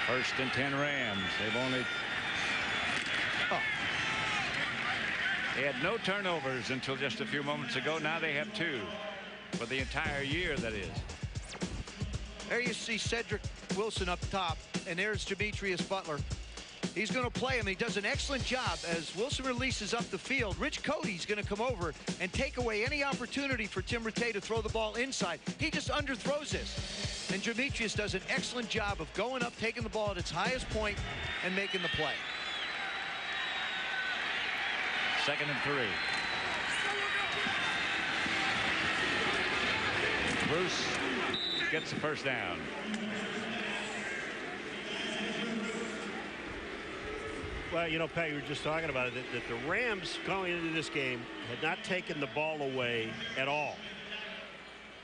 First and 10 Rams. They've only they had no turnovers until just a few moments ago. Now they have 2 for the entire year, that is. There you see Cedric Wilson up top, and there's Demetrius Butler. He's going to play him. He does an excellent job as Wilson releases up the field. Rich Cody's going to come over and take away any opportunity for Tim Rattay to throw the ball inside. He just underthrows this. And Demetrius does an excellent job of going up, taking the ball at its highest point, and making the play. 2nd and 3. Bruce gets the first down. Well, you know, Pat, you were just talking about it, that the Rams going into this game had not taken the ball away at all.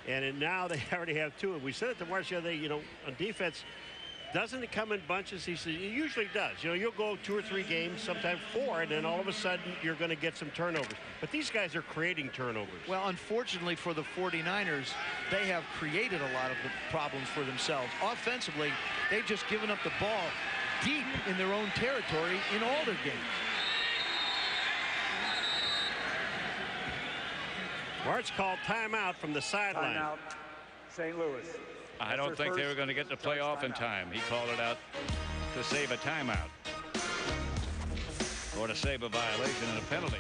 And now they already have 2. And we said it to March the other day, you know, on defense, doesn't it come in bunches? He said, it usually does. You know, you'll go 2 or 3 games, sometimes 4, and then all of a sudden you're going to get some turnovers. But these guys are creating turnovers. Well, unfortunately for the 49ers, they have created a lot of the problems for themselves. Offensively, they've just given up the ball deep in their own territory in all their games. March called timeout from the sideline. Timeout, St. Louis. I don't think they were going to get the play off in time. He called it out to save a timeout or to save a violation and a penalty.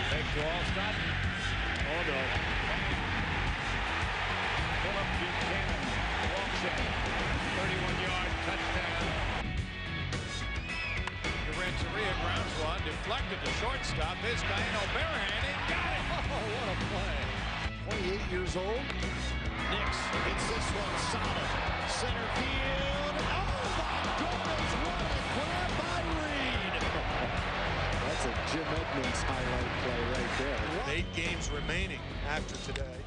Fake to Allstott. Oh no. Philip Buchanan walks in. 31-yard touchdown. Renteria grounds one, deflected to shortstop. This guy in barehanded, got it! Oh, what a play! 28 years old. Nix hits this one solid. Center field. Oh my goodness! What a grab by Reed! That's a Jim Edmonds highlight play right there. 8 games remaining after today.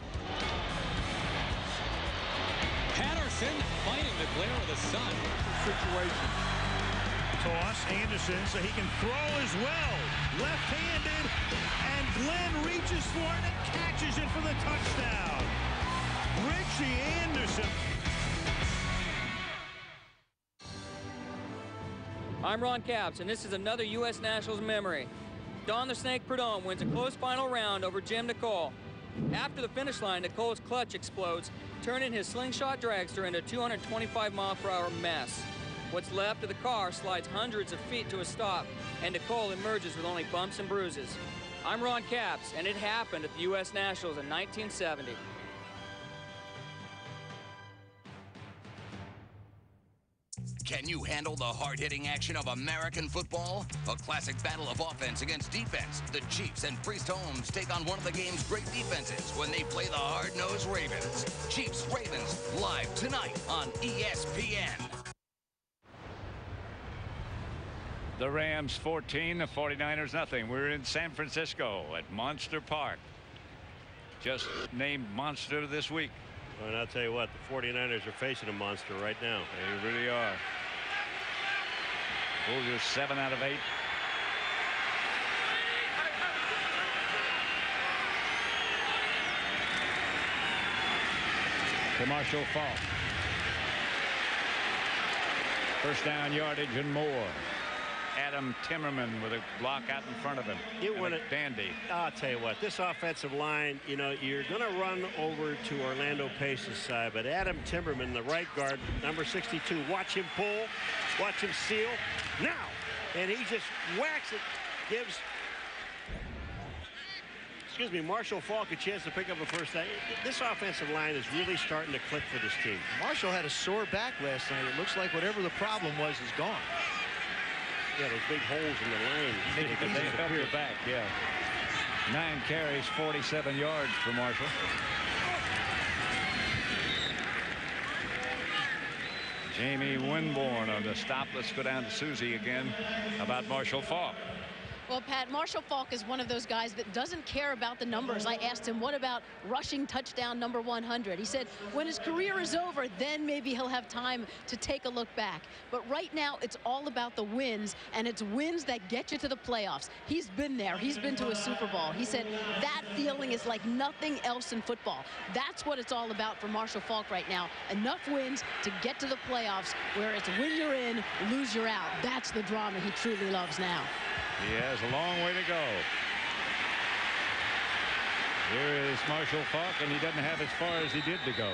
Patterson fighting the glare of the sun. Situation. Toss Anderson so he can throw as well. Left-handed, and Glenn reaches for it and catches it for the touchdown. Richie Anderson. I'm Ron Capps, and this is another U.S. Nationals memory. Don the Snake Prudhomme wins a close final round over Jim Nicole. After the finish line, Nicole's clutch explodes, turning his slingshot dragster into a 225-mile-per-hour mess. What's left of the car slides hundreds of feet to a stop, and Nicole emerges with only bumps and bruises. I'm Ron Capps, and it happened at the U.S. Nationals in 1970. Can you handle the hard-hitting action of American football? A classic battle of offense against defense. The Chiefs and Priest Holmes take on one of the game's great defenses when they play the hard-nosed Ravens. Chiefs-Ravens, live tonight on ESPN. The Rams 14, the 49ers nothing. We're in San Francisco at Monster Park. Just named Monster this week. And I'll tell you what, the 49ers are facing a monster right now. They really are. Bulls 7 out of 8. To Marshall Faulk. First down yardage and more. Adam Timmerman with a block out in front of him. Dandy. I'll tell you what, this offensive line, you know, you're going to run over to Orlando Pace's side, but Adam Timmerman, the right guard, number 62, watch him pull, watch him seal. Now, and he just whacks it, gives, Marshall Faulk a chance to pick up a first down. This offensive line is really starting to click for this team. Marshall had a sore back last night. It looks like whatever the problem was is gone. Yeah, those big holes in the lane. They help your back, yeah. 9 carries, 47 yards for Marshall. Jamie Winborn on the stop. Let's go down to Susie again about Marshall Faulk. Well, Pat, Marshall Faulk is one of those guys that doesn't care about the numbers. I asked him, what about rushing touchdown number 100? He said, when his career is over, then maybe he'll have time to take a look back. But right now, it's all about the wins, and it's wins that get you to the playoffs. He's been there. He's been to a Super Bowl. He said that feeling is like nothing else in football. That's what it's all about for Marshall Faulk right now. Enough wins to get to the playoffs, where it's win you're in, lose you're out. That's the drama he truly loves now. He has a long way to go. Here is Marshall Faulk, and he doesn't have as far as he did to go.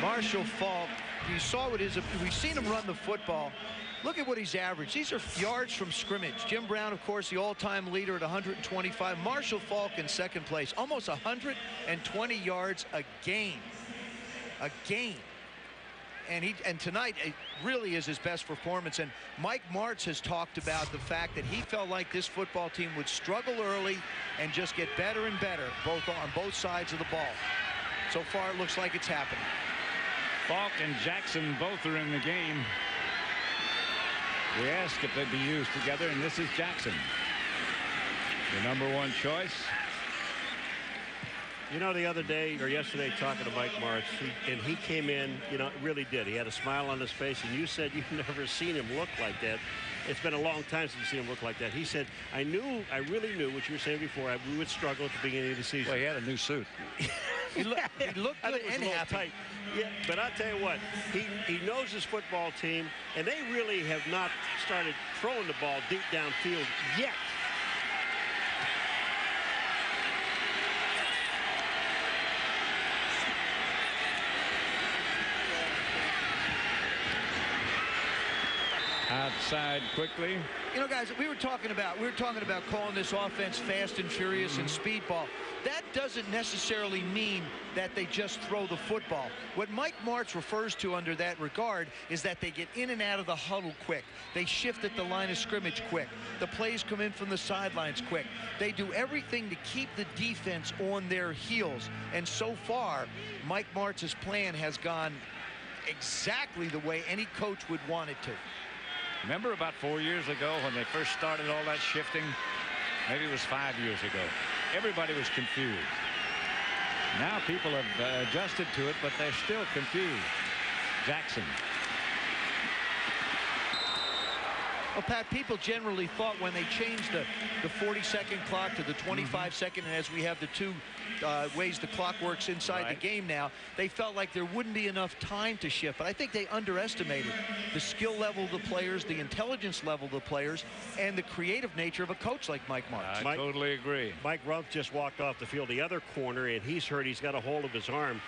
Marshall Faulk, you saw what his, we've seen him run the football. Look at what he's averaged. These are yards from scrimmage. Jim Brown, of course, the all-time leader at 125. Marshall Faulk in second place, almost 120 yards a game. A game. And tonight it really is his best performance. And Mike Martz has talked about the fact that he felt like this football team would struggle early and just get better and better on both sides of the ball. So far it looks like it's happening. Faulk and Jackson both are in the game. We asked if they'd be used together, and this is Jackson, the #1 choice. You know, the other day or yesterday talking to Mike Martz, and he came in, you know, really did. He had a smile on his face, and you said you've never seen him look like that. It's been a long time since you've seen him look like that. He said, I really knew what you were saying before. We would struggle at the beginning of the season. Well, he had a new suit. He looked good and happy. Tight. Yeah, but I'll tell you what, he knows his football team, and they really have not started throwing the ball deep downfield yet. Outside quickly. You know, guys, we were talking about calling this offense fast and furious and speedball. That doesn't necessarily mean that they just throw the football. What Mike Martz refers to under that regard is that they get in and out of the huddle quick. They shift at the line of scrimmage quick. The plays come in from the sidelines quick. They do everything to keep the defense on their heels. And so far, Mike Martz's plan has gone exactly the way any coach would want it to. Remember about 4 years ago when they first started all that shifting? Maybe it was 5 years ago. Everybody was confused. Now people have adjusted to it, but they're still confused. Jackson. Well, Pat, people generally thought when they changed the 40-second clock to the 25-second, and as we have the two ways the clock works inside the game now, they felt like there wouldn't be enough time to shift. But I think they underestimated the skill level of the players, the intelligence level of the players, and the creative nature of a coach like Mike Martz. I totally agree. Mike Rumpf just walked off the field, the other corner, and he's hurt. He's got a hold of his arm.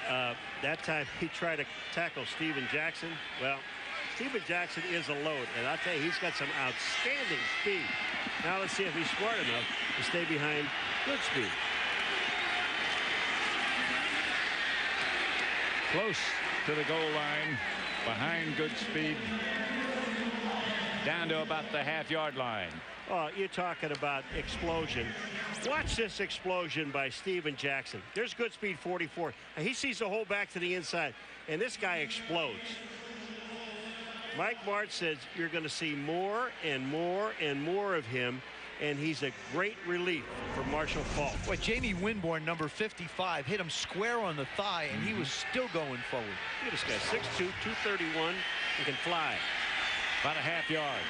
That time he tried to tackle Steven Jackson. Well, Steven Jackson is a load, and I'll tell you, he's got some outstanding speed. Now let's see if he's smart enough to stay behind good speed. Close to the goal line, behind good speed, down to about the half-yard line. Oh, you're talking about explosion. Watch this explosion by Steven Jackson. There's good speed, 44. And he sees the hole back to the inside, and this guy explodes. Mike Martz says you're going to see more and more and more of him, and he's a great relief for Marshall Faulk. Boy, Jamie Winborn, number 55, hit him square on the thigh, and he was still going forward. Look at this guy, 6'2", 231, and can fly. About a half yard.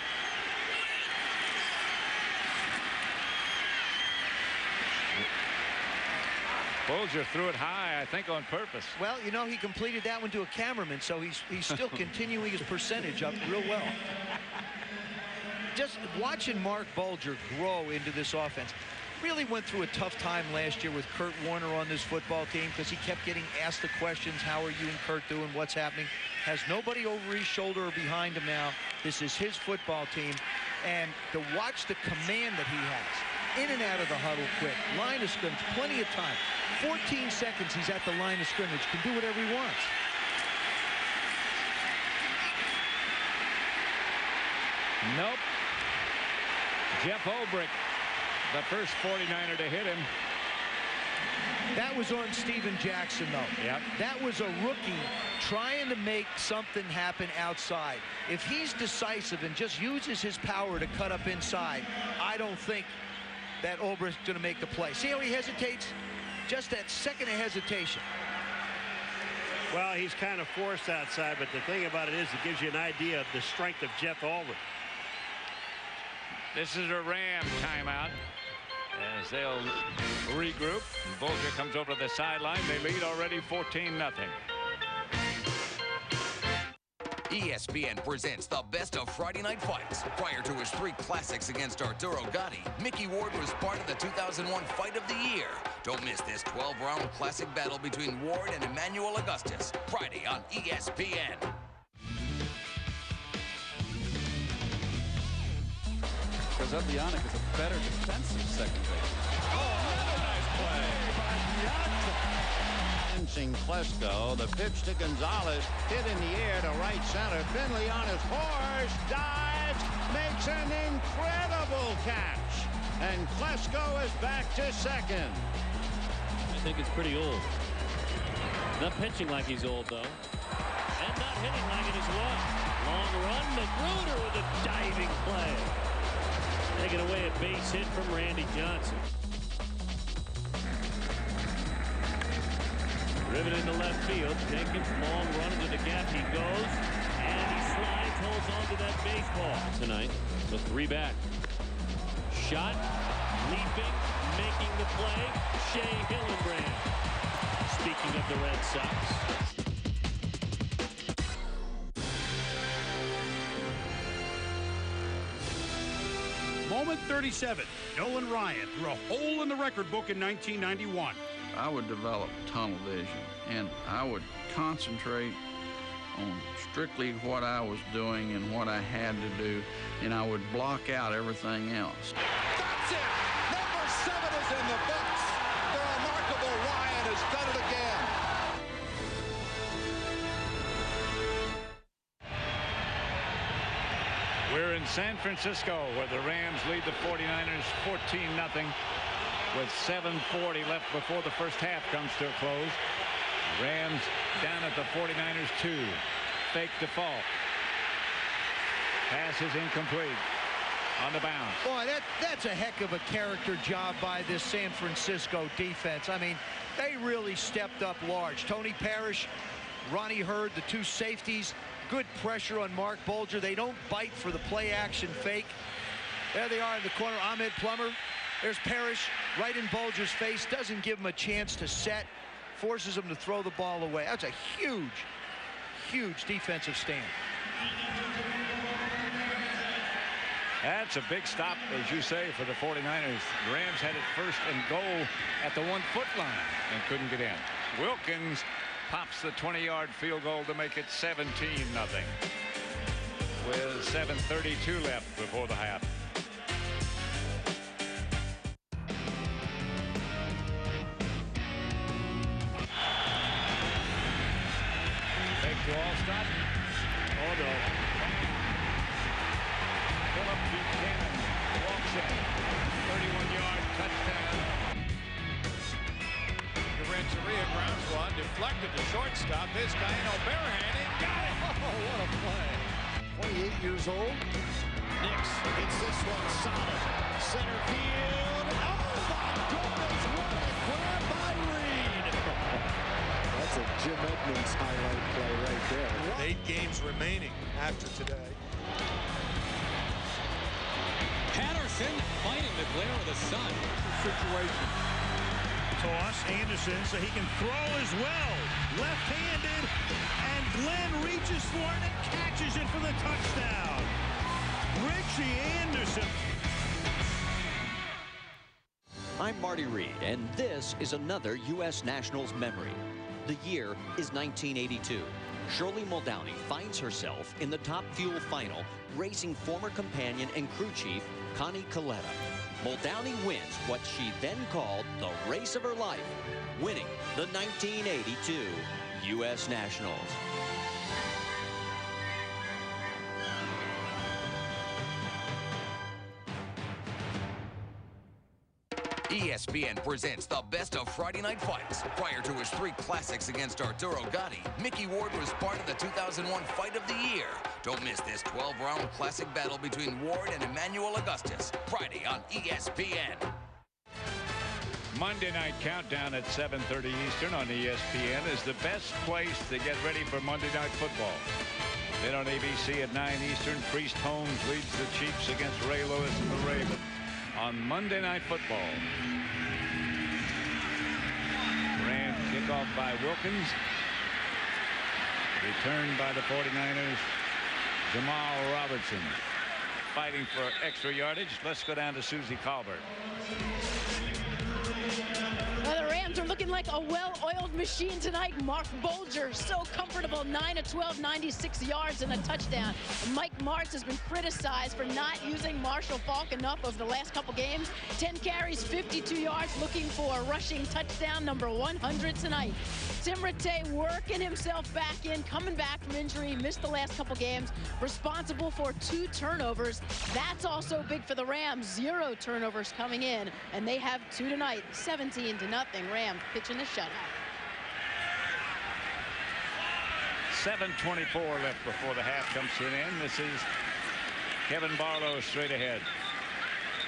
Bolger threw it high, I think, on purpose. Well, you know, he completed that one to a cameraman, so he's still continuing his percentage up real well. Just watching Mark Bolger grow into this offense. Really went through a tough time last year with Kurt Warner on this football team because he kept getting asked the questions, how are you and Kurt doing, what's happening? Has nobody over his shoulder or behind him now. This is his football team. And to watch the command that he has, in and out of the huddle quick, line of scrimmage, plenty of time. 14 seconds he's at the line of scrimmage, can do whatever he wants. Nope. Jeff Olbrich, the first 49er to hit him. That was on Steven Jackson, though. Yep. That was a rookie trying to make something happen outside. If he's decisive and just uses his power to cut up inside, I don't think that Olbricht's going to make the play. See how he hesitates? Just that second of hesitation. Well, he's kind of forced outside, but the thing about it is it gives you an idea of the strength of Jeff Ulbrich. This is a Ram timeout as they'll regroup. Bulger comes over to the sideline. They lead already 14-0. ESPN presents the best of Friday Night Fights. Prior to his 3 classics against Arturo Gatti, Mickey Ward was part of the 2001 Fight of the Year. Don't miss this 12-round classic battle between Ward and Emmanuel Augustus, Friday on ESPN. Because Epionic is a better defensive second base. Oh, another nice play by Piazza. Klesko, the pitch to Gonzalez, hit in the air to right center. Finley on his horse, dives, makes an incredible catch. And Klesko is back to second. I think it's pretty old. Not pitching like he's old, though. And not hitting like it as well. Long run, Magruder with a diving play. Taking away a base hit from Randy Johnson. Driven into left field. Jenkins, long run into the gap. He goes, and he slides, holds on to that baseball tonight. So 3 back. Shot, leaping, making the play, Shea Hillenbrand. Speaking of the Red Sox. Moment 37. Nolan Ryan threw a hole in the record book in 1991. I would develop tunnel vision, and I would concentrate on strictly what I was doing and what I had to do, and I would block out everything else. That's it! Number 7 is in the books. The remarkable Ryan has done it again. We're in San Francisco where the Rams lead the 49ers 14-0 with 7:40 left before the first half comes to a close. Rams down at the 49ers 2. Fake default. Pass is incomplete. On the bounce. Boy, that's a heck of a character job by this San Francisco defense. I mean, they really stepped up large. Tony Parrish, Ronnie Hurd, the 2 safeties. Good pressure on Mark Bulger. They don't bite for the play action fake. There they are in the corner. Ahmed Plummer. There's Parrish right in Bulger's face. Doesn't give him a chance to set. Forces him to throw the ball away. That's a huge, huge defensive stand. That's a big stop, as you say, for the 49ers. The Rams had it first and goal at the 1-foot line and couldn't get in. Wilkins pops the 20-yard field goal to make it 17-0 with 7:32 left before the half. Fake to Allstott. Oh no. Philip Buchanan walks in. 31-yard touchdown. Renteria grounds one, deflected to shortstop. This guy in barehanded, got it! Oh, what a play! 28 years old. Nix hits this one solid. Center field. Oh my goodness! What a grab by Reed! That's a Jim Edmonds highlight play right there. 8 games remaining after today. Patterson fighting the glare of the sun. Situation. Toss, Anderson, so he can throw as well. Left-handed, and Glenn reaches for it and catches it for the touchdown. Richie Anderson. I'm Marty Reed, and this is another U.S. Nationals memory. The year is 1982. Shirley Muldowney finds herself in the Top Fuel final, racing former companion and crew chief Connie Coletta. Muldowney wins what she then called the race of her life, winning the 1982 U.S. Nationals. ESPN presents the best of Friday night fights. Prior to his 3 classics against Arturo Gatti, Mickey Ward was part of the 2001 Fight of the Year. Don't miss this 12-round classic battle between Ward and Emmanuel Augustus. Friday on ESPN. Monday Night Countdown at 7:30 Eastern on ESPN is the best place to get ready for Monday Night Football. Then on ABC at 9 Eastern, Priest Holmes leads the Chiefs against Ray Lewis and the Ravens. On Monday Night Football, Rams kickoff by Wilkins. Returned by the 49ers, Jamal Robertson. Fighting for extra yardage. Let's go down to Susie Colbert. Well, the Rams are looking like a well-oiled machine tonight. Mark Bolger, so comfortable, 9 of 12, 96 yards and a touchdown. Mike Martz has been criticized for not using Marshall Faulk enough over the last couple games. 10 carries, 52 yards, looking for a rushing touchdown, number 100 tonight. Tim Rattay working himself back in, coming back from injury, missed the last couple games, responsible for 2 turnovers. That's also big for the Rams. 0 turnovers coming in, and they have 2 tonight, 17-0. Rams pitching the shutout. 7:24 left before the half comes to an end. This is Kevin Barlow straight ahead.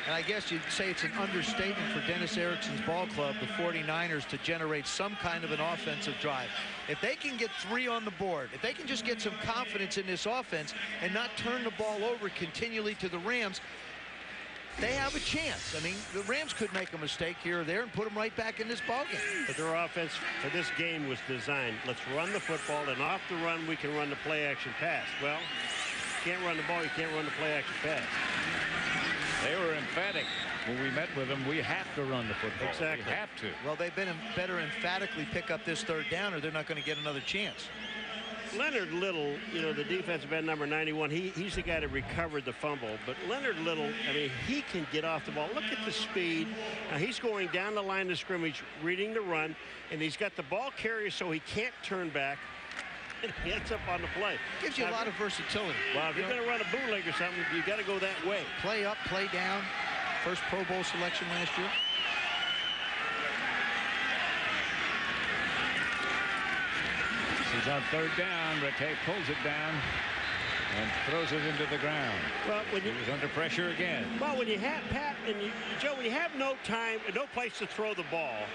And I guess you'd say it's an understatement for Dennis Erickson's ball club, the 49ers, to generate some kind of an offensive drive. If they can get 3 on the board, if they can just get some confidence in this offense and not turn the ball over continually to the Rams, they have a chance. I mean, the Rams could make a mistake here or there and put them right back in this ballgame. But their offense for this game was designed, let's run the football, and off the run we can run the play-action pass. Well, you can't run the ball, you can't run the play-action pass. They were emphatic when we met with them. We have to run the football. Exactly. We have to. Well, they've been better emphatically pick up this 3rd down, or they're not going to get another chance. Leonard Little, you know, the defensive end number 91, he's the guy that recovered the fumble. But Leonard Little, I mean, he can get off the ball. Look at the speed. Now, he's going down the line of scrimmage, reading the run, and he's got the ball carrier so he can't turn back. And he ends up on the play. Gives you a lot of versatility. Well, if you're going to run a bootleg or something, you got to go that way. Play up, play down. First Pro Bowl selection last year. He's on 3rd down. Rattay pulls it down and throws it into the ground. Well, when he was under pressure again. Well, when you have Pat and Joe, when you have no time and no place to throw the ball,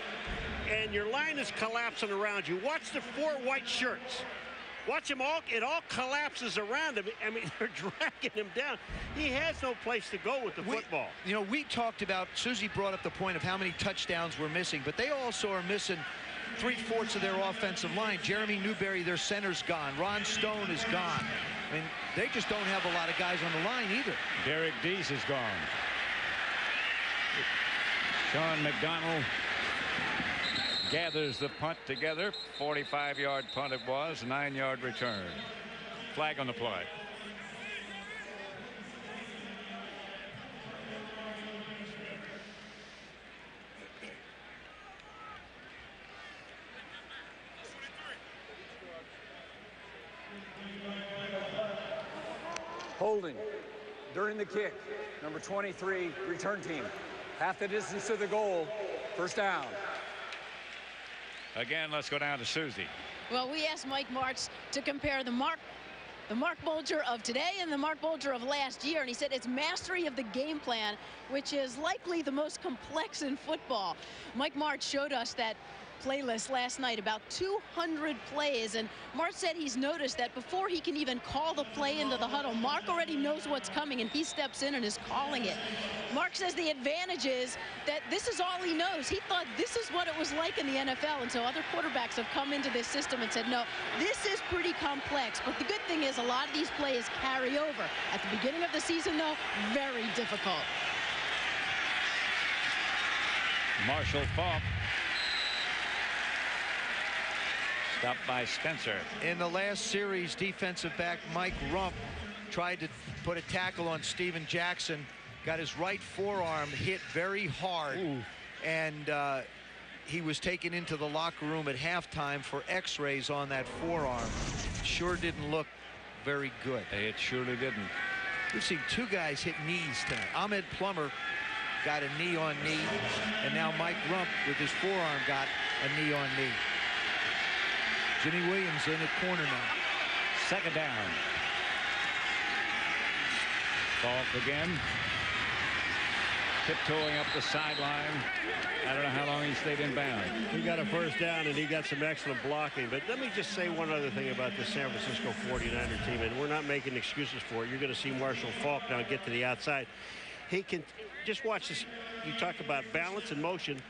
and your line is collapsing around you, watch the 4 white shirts. Watch them all. It all collapses around him. I mean, they're dragging him down. He has no place to go with the football. You know, we talked about, Susie brought up the point of how many touchdowns we're missing, but they also are missing 3/4 of their offensive line. Jeremy Newberry, their center's gone. Ron Stone is gone. I mean, they just don't have a lot of guys on the line either. Derek Deese is gone. Sean McDonald gathers the punt together. 45-yard punt it was, 9-yard return. Flag on the play. Holding during the kick. Number 23, return team. Half the distance to the goal. First down. Again, let's go down to Susie. Well, we asked Mike Martz to compare the Mark Bolger of today and the Mark Bolger of last year, and he said it's mastery of the game plan, which is likely the most complex in football. Mike Martz showed us that playlist last night, about 200 plays, and Mark said he's noticed that before he can even call the play into the huddle, Mark already knows what's coming and he steps in and is calling it. Mark says the advantage is that this is all he knows. He thought this is what it was like in the NFL, and so other quarterbacks have come into this system and said, no, this is pretty complex. But the good thing is a lot of these plays carry over. At the beginning of the season, though, very difficult. Marshall Faulk. Stopped by Spencer. In the last series, defensive back Mike Rump tried to put a tackle on Steven Jackson, got his right forearm hit very hard. Ooh. And he was taken into the locker room at halftime for x-rays on that forearm. Sure didn't look very good. It surely didn't. We've seen 2 guys hit knees tonight. Ahmed Plummer got a knee on knee, and now Mike Rump with his forearm got a knee on knee. Jimmy Williams in at corner now. Second down. Falk again. Tiptoeing up the sideline. I don't know how long he stayed in bounds. He got a first down, and he got some excellent blocking. But let me just say one other thing about the San Francisco 49er team, and we're not making excuses for it. You're going to see Marshall Falk now get to the outside. He can just watch this. You talk about balance and motion.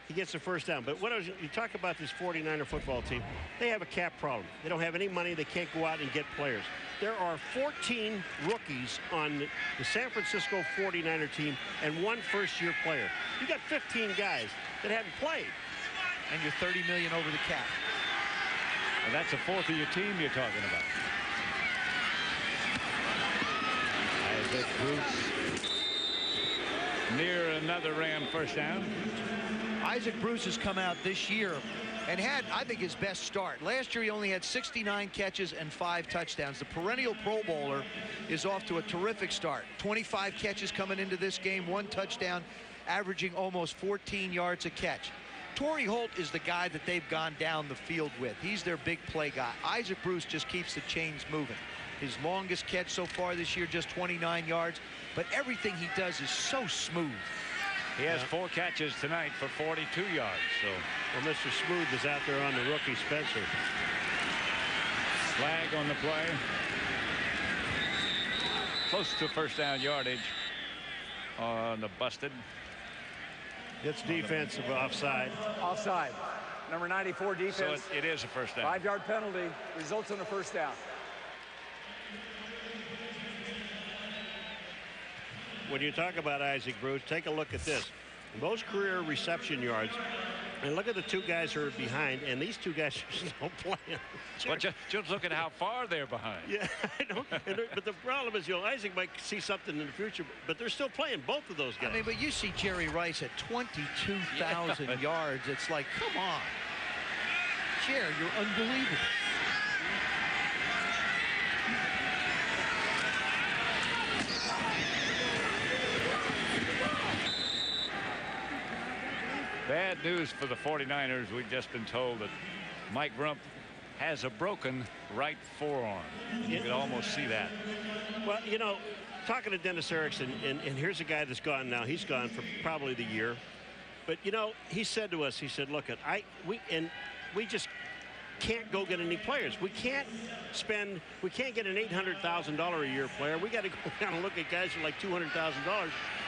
He gets the first down. But you talk about this 49er football team, they have a cap problem. They don't have any money. They can't go out and get players. There are 14 rookies on the San Francisco 49er team and one first-year player. You got 15 guys that haven't played. And you're $30 million over the cap. And that's a fourth of your team you're talking about. Isaac Bruce near another Ram first down. Isaac Bruce has come out this year and had, I think, his best start. Last year he only had 69 catches and 5 touchdowns. The perennial Pro Bowler is off to a terrific start. 25 catches coming into this game, 1 touchdown, averaging almost 14 yards a catch. Torrey Holt is the guy that they've gone down the field with. He's their big play guy. Isaac Bruce just keeps the chains moving. His longest catch so far this year, just 29 yards, but everything he does is so smooth. He has 4 catches tonight for 42 yards. So, well, Mr. Smooth is out there on the rookie Spencer. Flag on the play. Close to first down yardage on the busted. It's defensive offside. Offside. Number 94 defense. So it is a first down. 5-yard penalty results in a first down. When you talk about Isaac Bruce, take a look at this. Most career reception yards, and look at the 2 guys who are behind, and these 2 guys just don't play. But just look at how far they're behind. Yeah, I know. But the problem is, Isaac might see something in the future, but they're still playing, both of those guys. I mean, but you see Jerry Rice at 22,000 yards. It's like, come on. Jerry, you're unbelievable. Bad news for the 49ers. We've just been told that Mike Rump has a broken right forearm. You could almost see that. Well, talking to Dennis Erickson, and here's a guy that's gone now. He's gone for probably the year. But, he said to us, he said, look, we just can't go get any players. We can't get an $800,000 a year player. We got to go down and look at guys who are like $200,000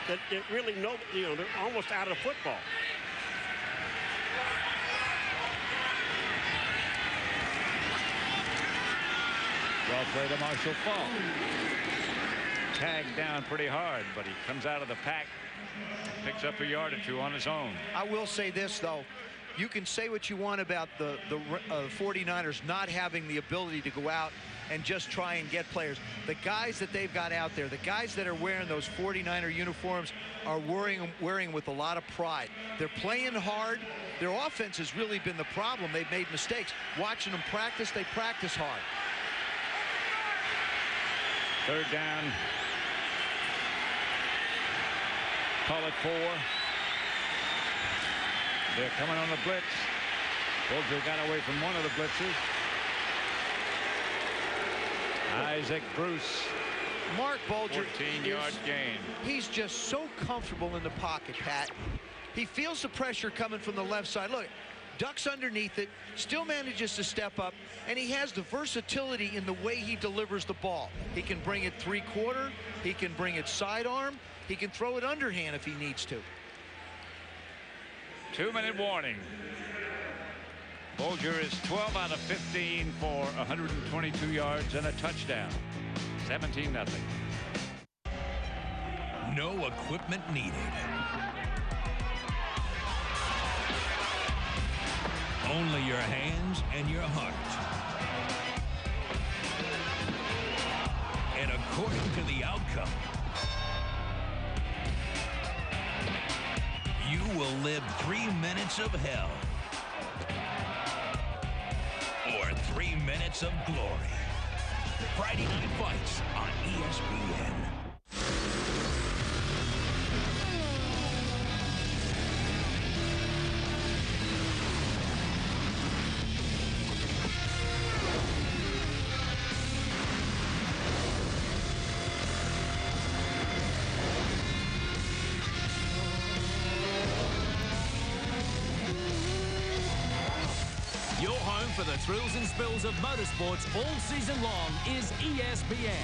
that really know, they're almost out of football. Well played to Marshall Falk. Tagged down pretty hard, but he comes out of the pack, picks up a yard or 2 on his own. I will say this, though. You can say what you want about the 49ers not having the ability to go out and just try and get players. The guys that they've got out there, the guys that are wearing those 49er uniforms are wearing with a lot of pride. They're playing hard. Their offense has really been the problem. They've made mistakes. Watching them practice, they practice hard. Third down. Call it 4. They're coming on the blitz. Bulger got away from one of the blitzes. Isaac Bruce. Mark Bulger. 14-yard gain. He's just so comfortable in the pocket, Pat. He feels the pressure coming from the left side. Look, ducks underneath it, still manages to step up, and he has the versatility in the way he delivers the ball. He can bring it 3-quarter, he can bring it sidearm, he can throw it underhand if he needs to. 2-minute warning. Bulger is 12 out of 15 for 122 yards and a touchdown. 17-0. No equipment needed. Only your hands and your heart. And according to the outcome, you will live 3 minutes of hell or 3 minutes of glory. Friday Night Fights on ESPN. for the thrills and spills of motorsports all season long is ESPN.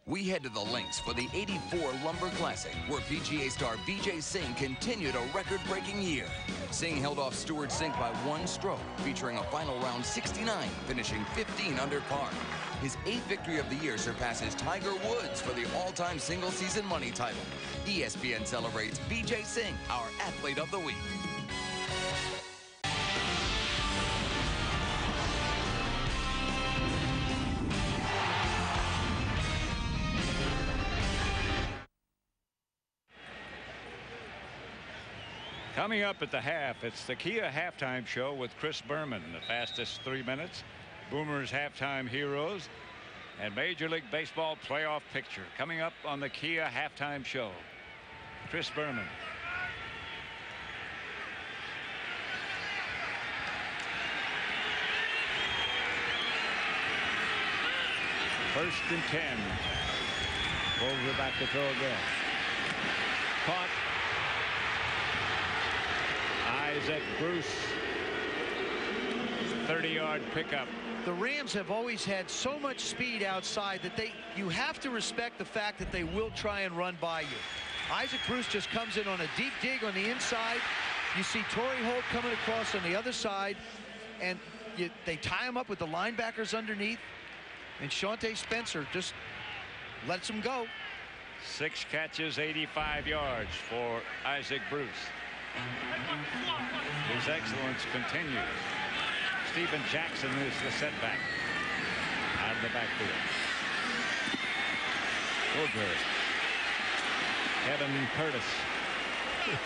We head to the links for the '84 Lumber Classic, where PGA star Vijay Singh continued a record-breaking year. Singh held off Stuart Sink by 1 stroke, featuring a final round 69, finishing 15 under par. His 8th victory of the year surpasses Tiger Woods for the all-time single-season money title. ESPN celebrates Vijay Singh, our Athlete of the Week. Coming up at the half, it's the Kia halftime show with Chris Berman, the fastest 3 minutes, Boomer's halftime heroes, and Major League Baseball playoff picture. Coming up on the Kia halftime show. Chris Berman. First and 10. Bulls are back to throw again. Caught. Isaac Bruce, 30-yard pickup. The Rams have always had so much speed outside that you have to respect the fact that they will try and run by you. Isaac Bruce just comes in on a deep dig on the inside. You see Torrey Holt coming across on the other side, and they tie him up with the linebackers underneath, and Shawnte Spencer just lets him go. 6 catches, 85 yards for Isaac Bruce. His excellence continues. Stephen Jackson is the setback out of the backfield. Woodward. Kevin Curtis.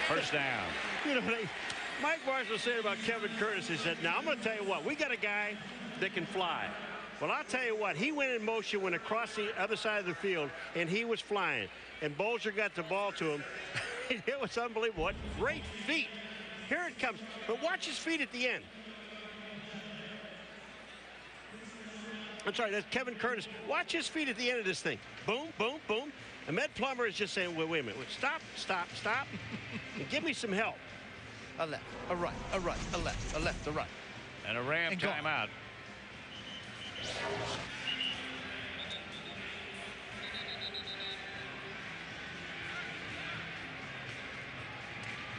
First down. You know, Mike Marshall said about Kevin Curtis, he said, now I'm going to tell you what, we got a guy that can fly. Well, I'll tell you what, he went in motion, went across the other side of the field, and he was flying. And Bolger got the ball to him. It was unbelievable. What great feet. Here it comes. But watch his feet at the end. I'm sorry, that's Kevin Curtis. Watch his feet at the end of this thing. Boom, boom, boom. Ahmed Plummer is just saying, wait a minute. Stop, stop, stop. And give me some help. A left, a right, a right, a left, a left, a right. And a Ram timeout.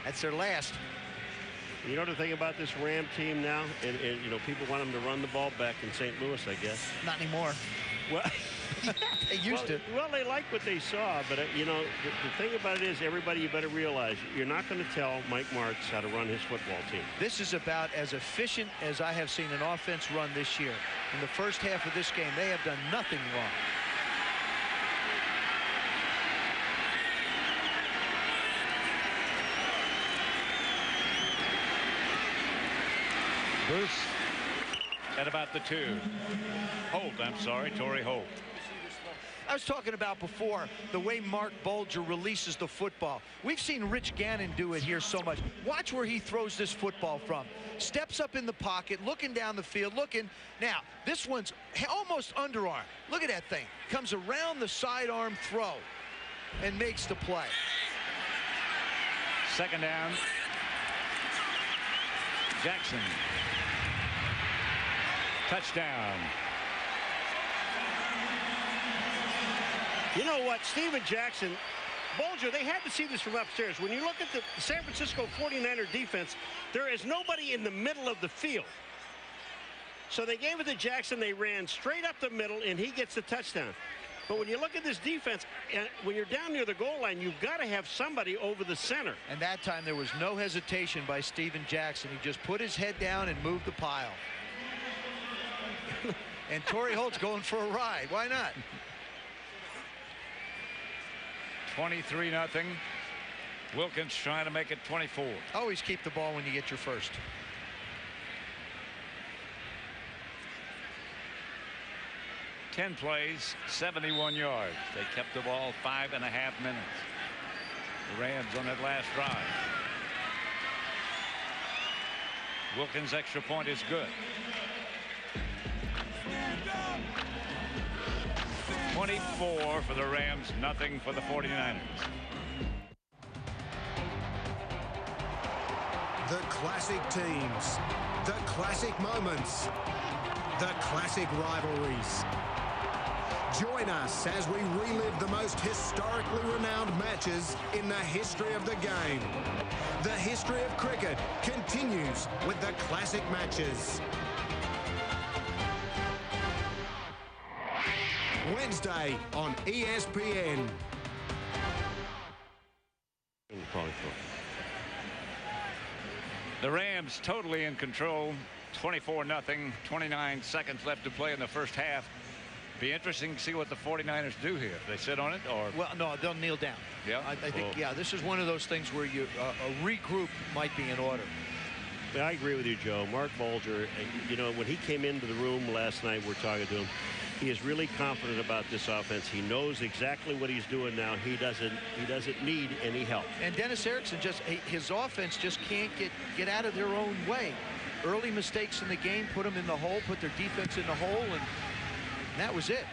That's their last. You know the thing about this Ram team now, and you know, people want them to run the ball back in St. Louis, I guess. Not anymore. Well, they used to. Well, they like what they saw, but you know, the thing about it is, everybody, you better realize, you're not going to tell Mike Martz how to run his football team. This is about as efficient as I have seen an offense run this year. In the first half of this game, they have done nothing wrong. Bruce at about the 2. Holt, I'm sorry, Torrey Holt. I was talking about before the way Mark Bulger releases the football. We've seen Rich Gannon do it here so much. Watch where he throws this football from. Steps up in the pocket, looking down the field, looking. Now, this one's almost underarm. Look at that thing. Comes around the sidearm throw and makes the play. Second down. Jackson. Touchdown. You know what, Steven Jackson, Bulger, they had to see this from upstairs. When you look at the San Francisco 49er defense, there is nobody in the middle of the field. So they gave it to Jackson. They ran straight up the middle, and he gets the touchdown. But when you look at this defense, when you're down near the goal line, you've got to have somebody over the center. And that time there was no hesitation by Steven Jackson. He just put his head down and moved the pile. And Torrey Holt's going for a ride. Why not? 23-0. Wilkins trying to make it 24. Always keep the ball when you get your first. Ten plays, 71 yards. They kept the ball 5.5 minutes. The Rams on that last drive. Wilkins' extra point is good. 24 for the Rams, nothing for the 49ers. The classic teams, the classic moments, the classic rivalries. Join us as we relive the most historically renowned matches in the history of the game. The history of cricket continues with the classic matches. Wednesday on ESPN. The Rams totally in control, 24-0, 29 seconds left to play in the first half. Be interesting to see what the 49ers do here. They sit on it, or well, no, they'll kneel down. Yeah, I think yeah, this is one of those things where you a regroup might be in order. Yeah, I agree with you, Joe. Mark Bulger, you know, when he came into the room last night, we're talking to him. He is really confident about this offense. He knows exactly what he's doing now. He doesn't need any help. And Dennis Erickson, his offense just can't get out of their own way. Early mistakes in the game put them in the hole, put their defense in the hole, and that was it.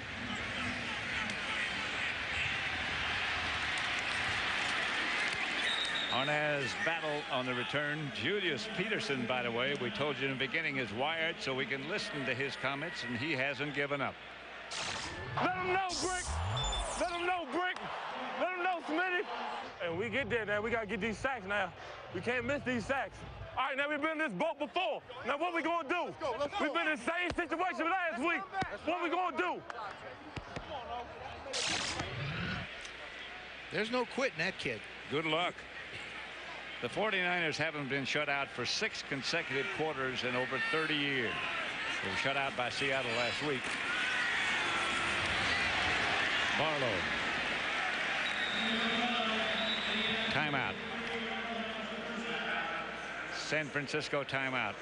Arnaz battle on the return. Julius Peterson, by the way, we told you in the beginning, is wired, so we can listen to his comments, and he hasn't given up. Let him know, Brick. Let him know, Brick. Let him know, Smitty. And we get there now. We got to get these sacks now. We can't miss these sacks. All right, now we've been in this boat before. Now what we going to do? We've been in the same situation last week. What we going to do? There's no quitting that kid. Good luck. The 49ers haven't been shut out for 6 consecutive quarters in over 30 years. They were shut out by Seattle last week. Barlow. Timeout. San Francisco timeout.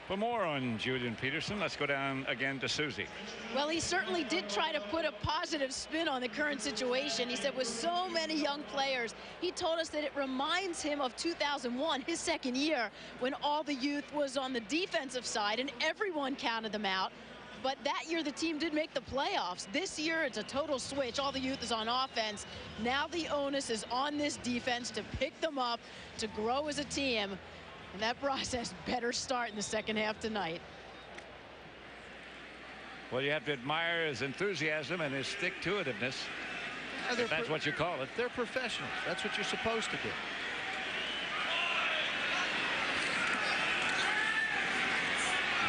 For more on Julian Peterson, let's go down again to Susie. Well, he certainly did try to put a positive spin on the current situation. He said with so many young players, he told us that it reminds him of 2001, his second year, when all the youth was on the defensive side and everyone counted them out. But that year, the team did make the playoffs. This year, it's a total switch. All the youth is on offense. Now the onus is on this defense to pick them up, to grow as a team. And that process better start in the second half tonight. Well, you have to admire his enthusiasm and his stick-to-itiveness. If that's what you call it. They're professionals. That's what you're supposed to do.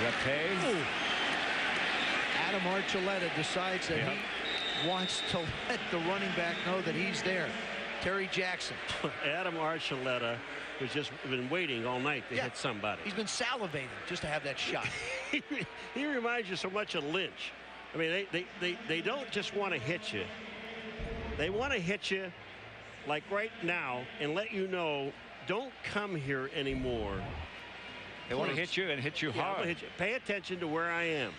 Rattay. Adam Archuleta decides that he wants to let the running back know that he's there. Terry Jackson. Adam Archuleta has just been waiting all night to hit somebody. He's been salivating just to have that shot. He reminds you so much of Lynch. I mean, they don't just want to hit you. They want to hit you like right now and let you know, don't come here anymore. They want to hit you and hit you hard. Hit you. Pay attention to where I am.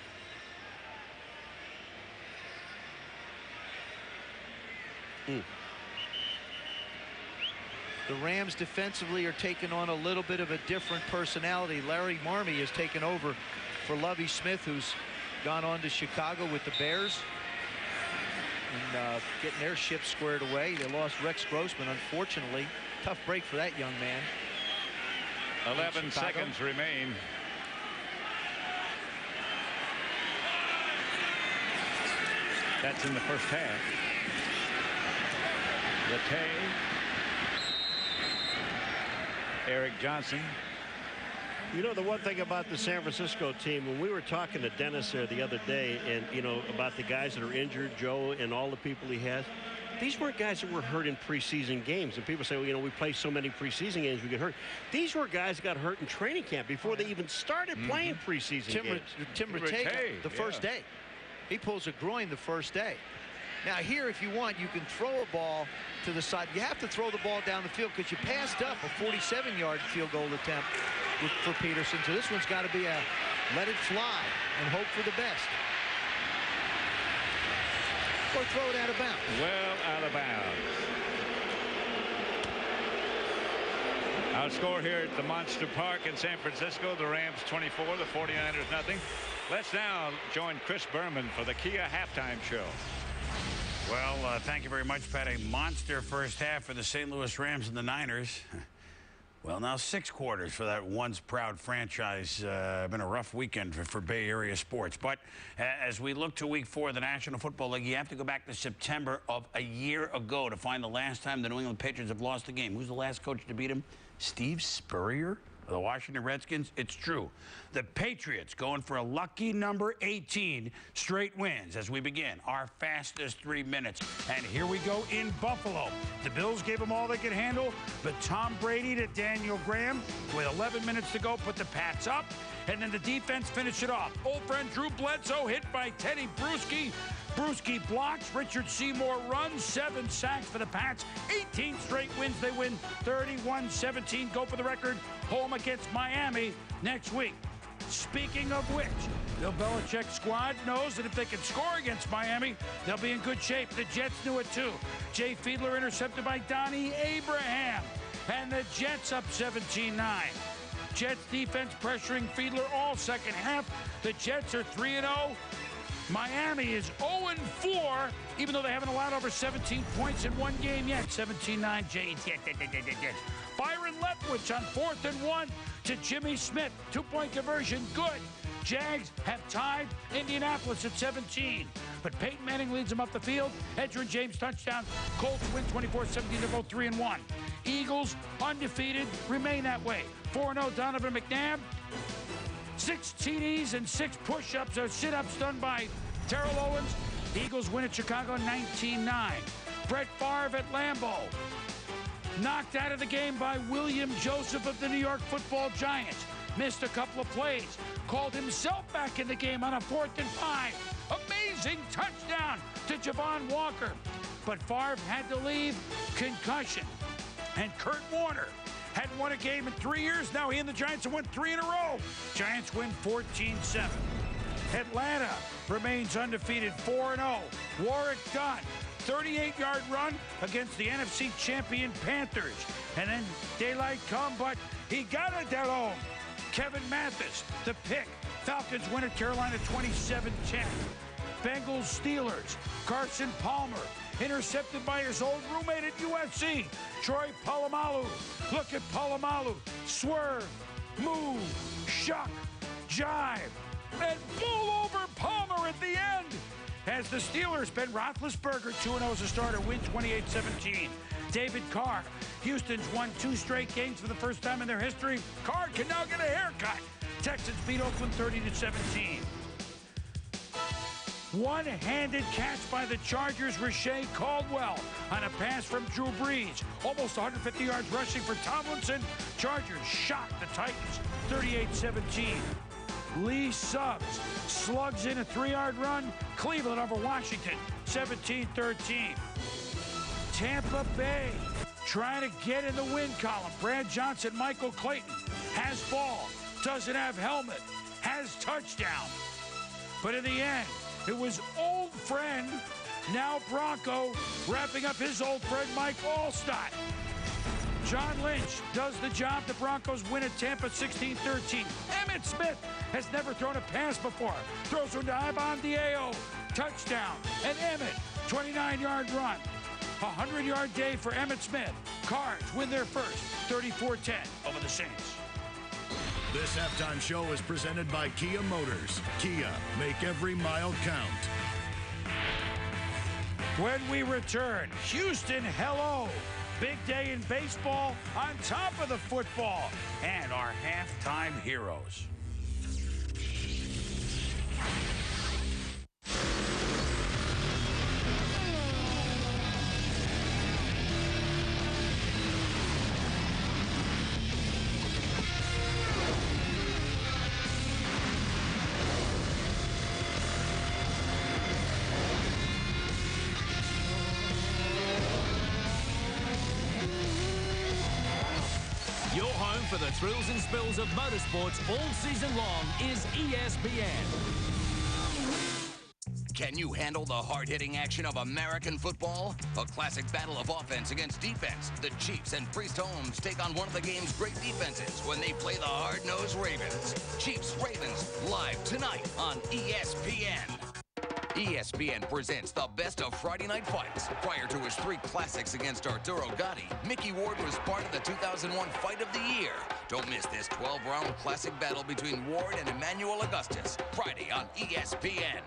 The Rams defensively are taking on a little bit of a different personality. Larry Marmee has taken over for Lovie Smith, who's gone on to Chicago with the Bears and getting their ship squared away. They lost Rex Grossman, unfortunately. Tough break for that young man. 11 seconds remain. That's in the first half. Rattay. Eric Johnson. You know, the one thing about the San Francisco team, when we were talking to Dennis there the other day, and, you know, about the guys that are injured, Joe, and all the people he has, these weren't guys that were hurt in preseason games. And people say, well, you know, we play so many preseason games, we get hurt. These were guys that got hurt in training camp before they even started playing preseason games. Tim Rattay, the first day. He pulls a groin the first day. Now here, if you want, you can throw a ball to the side. You have to throw the ball down the field because you passed up a 47-yard field goal attempt for Peterson. So this one's got to be a let it fly and hope for the best. Or throw it out of bounds. Well out of bounds. Our score here at the Monster Park in San Francisco. The Rams 24, the 49ers nothing. Let's now join Chris Berman for the Kia halftime show. Well, thank you very much, Pat. A monster first half for the St. Louis Rams and the Niners. Well, now 6 quarters for that once proud franchise. Been a rough weekend for Bay Area sports. But as we look to week 4 of the National Football League, you have to go back to September of a year ago to find the last time the New England Patriots have lost a game. Who's the last coach to beat him? Steve Spurrier? The Washington Redskins. It's true. The Patriots going for a lucky number 18 straight wins as we begin our fastest 3 minutes. And here we go in Buffalo. The Bills gave them all they could handle, but Tom Brady to Daniel Graham with 11 minutes to go put the Pats up, and then the defense finished it off. Old friend Drew Bledsoe hit by Teddy Bruschi. Bruschi blocks, Richard Seymour runs, 7 sacks for the Pats, 18 straight wins. They win 31-17, go for the record, home against Miami next week. Speaking of which, the Belichick squad knows that if they can score against Miami, they'll be in good shape. The Jets knew it too. Jay Fiedler intercepted by Donnie Abraham, and the Jets up 17-9. Jets defense pressuring Fiedler all second half. The Jets are 3-0. Miami is 0-4, even though they haven't allowed over 17 points in one game yet. 17-9 Jets. Byron Leftwich on 4th and 1 to Jimmy Smith. 2-point conversion, good. Jags have tied Indianapolis at 17. But Peyton Manning leads them up the field. Edgerrin James touchdown. Colts win 24-17. They're both 3-1. Eagles undefeated, remain that way. 4-0 Donovan McNabb. 6 TDs and 6 push-ups or sit-ups done by Terrell Owens. Eagles win at Chicago 19-9. Brett Favre at Lambeau. Knocked out of the game by William Joseph of the New York Football Giants. Missed a couple of plays. Called himself back in the game on a 4th and 5. Amazing touchdown to Javon Walker. But Favre had to leave. Concussion. And Kurt Warner hadn't won a game in 3 years. Now he and the Giants have won 3 in a row. Giants win 14-7. Atlanta remains undefeated 4-0. Warwick Dunn, 38-yard run against the NFC champion Panthers. And then daylight come, but he got it at home. Kevin Mathis, the pick. Falcons win at Carolina 27-10. Bengals Steelers. Carson Palmer intercepted by his old roommate at USC, Troy Polamalu. Look at Polamalu. Swerve, move, shuck, jive, and pull over Palmer at the end. As the Steelers, Ben Roethlisberger, 2-0 as a starter, win 28-17. David Carr. Houston's won 2 straight games for the first time in their history. Carr can now get a haircut. Texans beat Oakland 30-17. One-handed catch by the Chargers, Rashae Caldwell on a pass from Drew Brees. Almost 150 yards rushing for Tomlinson. Chargers shot the Titans 38-17. Lee Suggs slugs in a 3-yard run. Cleveland over Washington 17-13. Tampa Bay trying to get in the win column. Brad Johnson, Michael Clayton has ball, doesn't have helmet, has touchdown. But in the end, it was old friend, now Bronco, wrapping up his old friend Mike Allstott. John Lynch does the job. The Broncos win at Tampa 16-13. Emmitt Smith has never thrown a pass before. Throws one to Ivan Diao. Touchdown. And Emmitt, 29-yard run. 100-yard day for Emmitt Smith. Cards win their first 34-10 over the Saints. This halftime show is presented by Kia Motors. Kia, make every mile count. When we return, Houston, hello. Big day in baseball on top of the football. And our halftime heroes. For the thrills and spills of motorsports all season long is ESPN. Can you handle the hard-hitting action of American football? A classic battle of offense against defense. The Chiefs and Priest Holmes take on one of the game's great defenses when they play the hard-nosed Ravens. Chiefs-Ravens, live tonight on ESPN. ESPN presents the best of Friday night fights. Prior to his 3 classics against Arturo Gatti, Mickey Ward was part of the 2001 Fight of the Year. Don't miss this 12-round classic battle between Ward and Emmanuel Augustus, Friday on ESPN.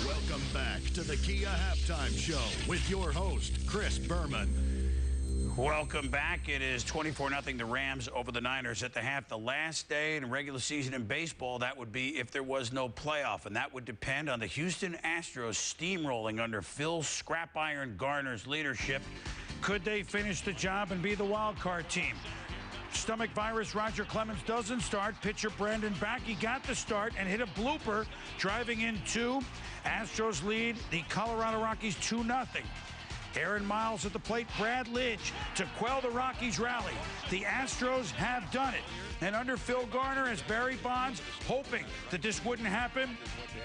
Welcome back to the Kia Halftime Show with your host, Chris Berman. Welcome back. It is 24-0 the Rams over the Niners at the half. The last day in regular season in baseball, that would be if there was no playoff, and that would depend on the Houston Astros steamrolling under Phil Scrap Iron Garner's leadership. Could they finish the job and be the wild card team? Stomach virus Roger Clemens doesn't start. Pitcher Brandon Bakke got the start and hit a blooper, driving in 2. Astros lead the Colorado Rockies 2-0. Aaron Miles at the plate, Brad Lidge to quell the Rockies' rally. The Astros have done it. And under Phil Garner as Barry Bonds, hoping that this wouldn't happen.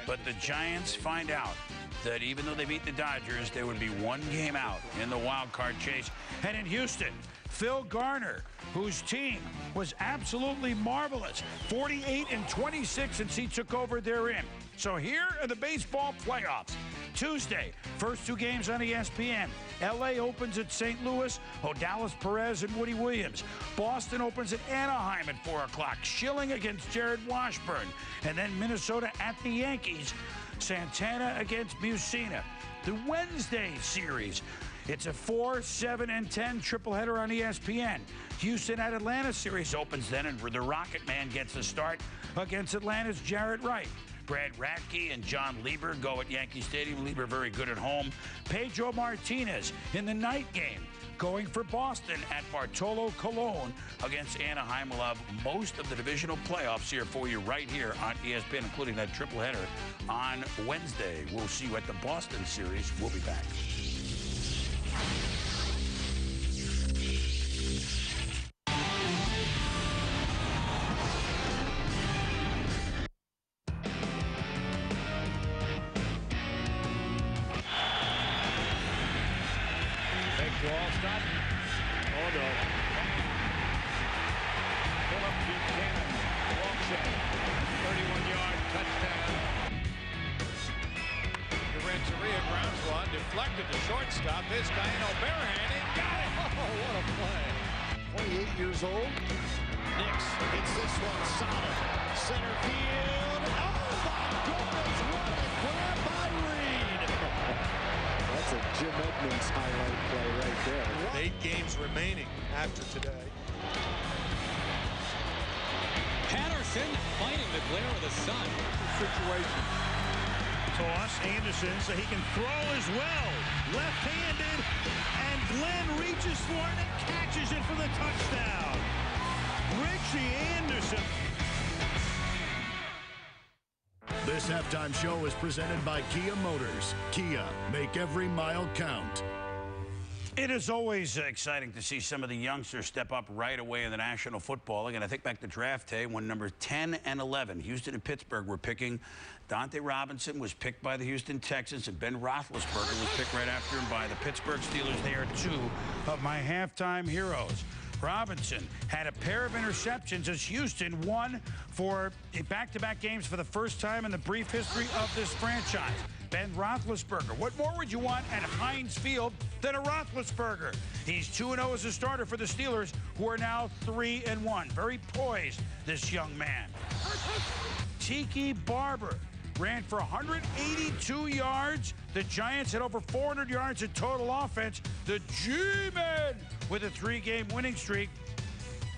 But the Giants find out that even though they beat the Dodgers, they would be 1 game out in the wild card chase. And in Houston, Phil Garner, whose team was absolutely marvelous, 48-26 since he took over therein. So here are the baseball playoffs. Tuesday, first 2 games on ESPN. L.A. opens at St. Louis, Odalis Perez and Woody Williams. Boston opens at Anaheim at 4 o'clock. Schilling against Jared Washburn. And then Minnesota at the Yankees. Santana against Musina. The Wednesday series. It's a 4, 7, and 10 tripleheader on ESPN. Houston at Atlanta series opens then, and the Rocket Man gets the start against Atlanta's Jarrett Wright. Brad Radke and John Lieber go at Yankee Stadium. Lieber very good at home. Pedro Martinez in the night game going for Boston at Bartolo Colon against Anaheim. We'll have most of the divisional playoffs here for you right here on ESPN, including that triple-header on Wednesday. We'll see you at the Boston series. We'll be back. Deflected to shortstop. This guy in barehanded. Got it. Oh, what a play. 28 years old. Nix hits this one solid. Center field. Oh, my goodness. What a grab by Reed. That's a Jim Edmonds highlight play right there. 8 games remaining after today. Patterson fighting the glare of the sun. Situation. Toss Anderson so he can throw as well. Left-handed, and Glenn reaches for it and catches it for the touchdown. Richie Anderson. This halftime show is presented by Kia Motors. Kia, make every mile count. It is always exciting to see some of the youngsters step up right away in the National Football League. And I think back to draft day when numbers 10 and 11, Houston and Pittsburgh, were picking. Dante Robinson was picked by the Houston Texans, and Ben Roethlisberger was picked right after him by the Pittsburgh Steelers. They are 2 of my halftime heroes. Robinson had a pair of interceptions as Houston won for back-to-back games for the first time in the brief history of this franchise. Ben Roethlisberger. What more would you want at Heinz Field than a Roethlisberger? He's 2-0 as a starter for the Steelers, who are now 3-1. Very poised, this young man. Tiki Barber ran for 182 yards. The Giants had over 400 yards in total offense. The G-Men with a 3-game winning streak.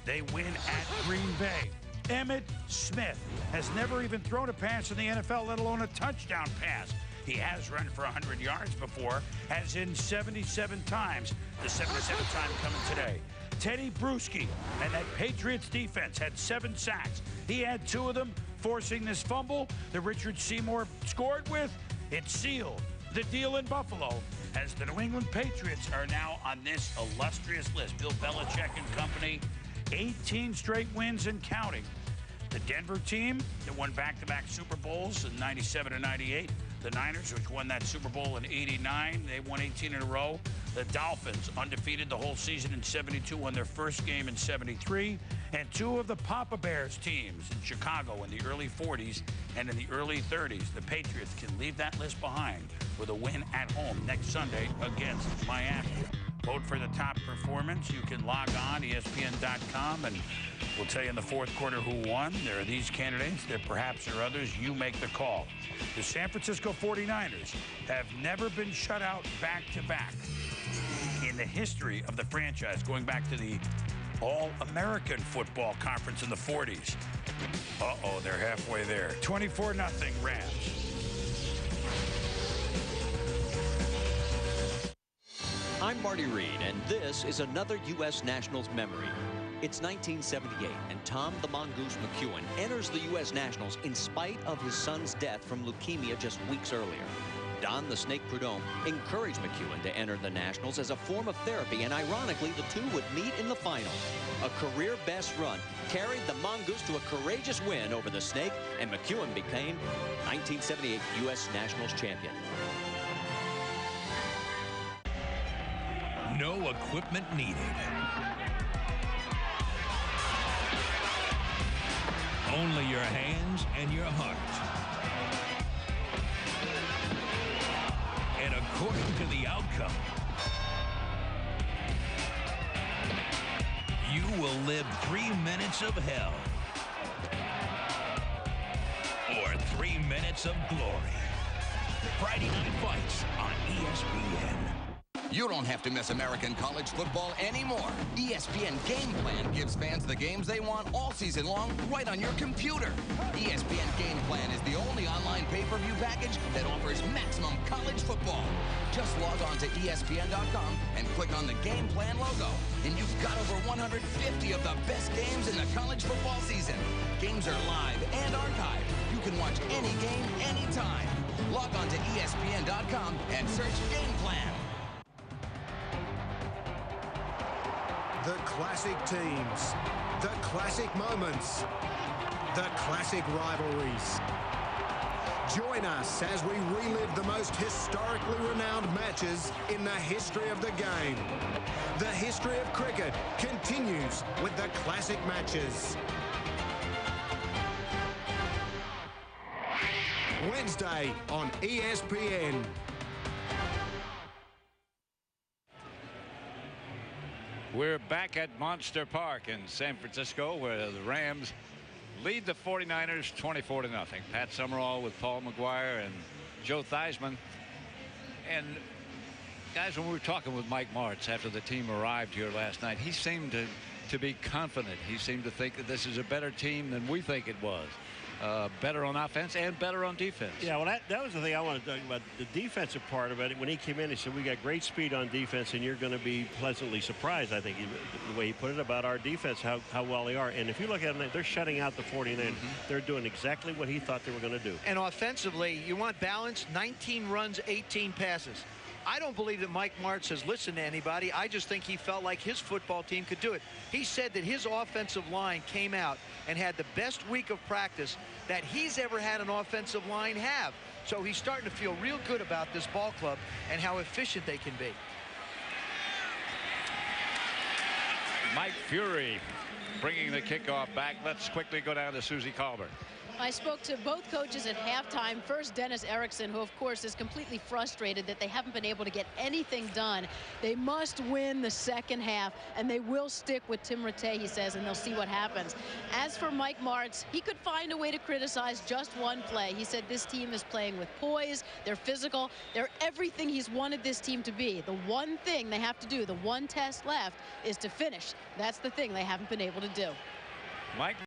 They win at Green Bay. Emmitt Smith has never even thrown a pass in the NFL, let alone a touchdown pass. He has run for 100 yards before, as in 77 times. The 77th time coming today. Teddy Bruschi and that Patriots defense had 7 sacks. He had 2 of them, forcing this fumble that Richard Seymour scored with. It sealed the deal in Buffalo, as the New England Patriots are now on this illustrious list. Bill Belichick and company, 18 straight wins and counting. The Denver team that won back-to-back Super Bowls in 97 and 98. The Niners, which won that Super Bowl in 89. They won 18 in a row. The Dolphins, undefeated the whole season in 72, won their first game in 73. And two of the Papa Bears teams in Chicago in the early 40s and in the early 30s. The Patriots can leave that list behind with a win at home next Sunday against Miami. Vote for the top performance. You can log on, espn.com, and we'll tell you in the fourth quarter who won. There are these candidates. There perhaps are others. You make the call. The San Francisco 49ers have never been shut out back-to-back in the history of the franchise, going back to the All-American Football Conference in the 40s. Uh-oh, they're halfway there. 24-0 Rams. I'm Marty Reed, and this is another U.S. Nationals memory. It's 1978, and Tom the Mongoose McEwen enters the U.S. Nationals in spite of his son's death from leukemia just weeks earlier. Don the Snake Prudhomme encouraged McEwen to enter the Nationals as a form of therapy, and ironically, the two would meet in the final. A career best run carried the Mongoose to a courageous win over the Snake, and McEwen became 1978 U.S. Nationals champion. No equipment needed. Only your hands and your heart. And according to the outcome, you will live 3 minutes of hell or 3 minutes of glory. Friday Night Fights on ESPN. You don't have to miss American college football anymore. ESPN Game Plan gives fans the games they want all season long right on your computer. ESPN Game Plan is the only online pay-per-view package that offers maximum college football. Just log on to ESPN.com and click on the Game Plan logo, and you've got over 150 of the best games in the college football season. Games are live and archived. You can watch any game, anytime. Log on to ESPN.com and search Game Plan. The classic teams, the classic moments, the classic rivalries. Join us as we relive the most historically renowned matches in the history of the game. The history of cricket continues with the classic matches. Wednesday on ESPN. We're back at Monster Park in San Francisco, where the Rams lead the 49ers 24-0. Pat Summerall with Paul McGuire and Joe Theismann. And guys, when we were talking with Mike Martz after the team arrived here last night, he seemed to be confident. He seemed to think that this is a better team than we think it was. Better on offense and better on defense. Yeah, well, that was the thing I wanted to talk about, the defensive part of it. When he came in, he said, we got great speed on defense, and you're going to be pleasantly surprised, I think, the way he put it about our defense, how well they are. And if you look at them, they're shutting out the 49ers. They're doing exactly what he thought they were going to do. And offensively, you want balance, 19 runs, 18 passes. I don't believe that Mike Martz has listened to anybody. I just think he felt like his football team could do it. He said that his offensive line came out and had the best week of practice that he's ever had an offensive line have. So he's starting to feel real good about this ball club and how efficient they can be. Mike Fury bringing the kickoff back. Let's quickly go down to Susie Colbert. I spoke to both coaches at halftime. First, Dennis Erickson, who, of course, is completely frustrated that they haven't been able to get anything done. They must win the second half, and they will stick with Tim Rattay, he says, and they'll see what happens. As for Mike Martz, he could find a way to criticize just one play. He said this team is playing with poise. They're physical. They're everything he's wanted this team to be. The one thing they have to do, the one test left, is to finish. That's the thing they haven't been able to do. Mike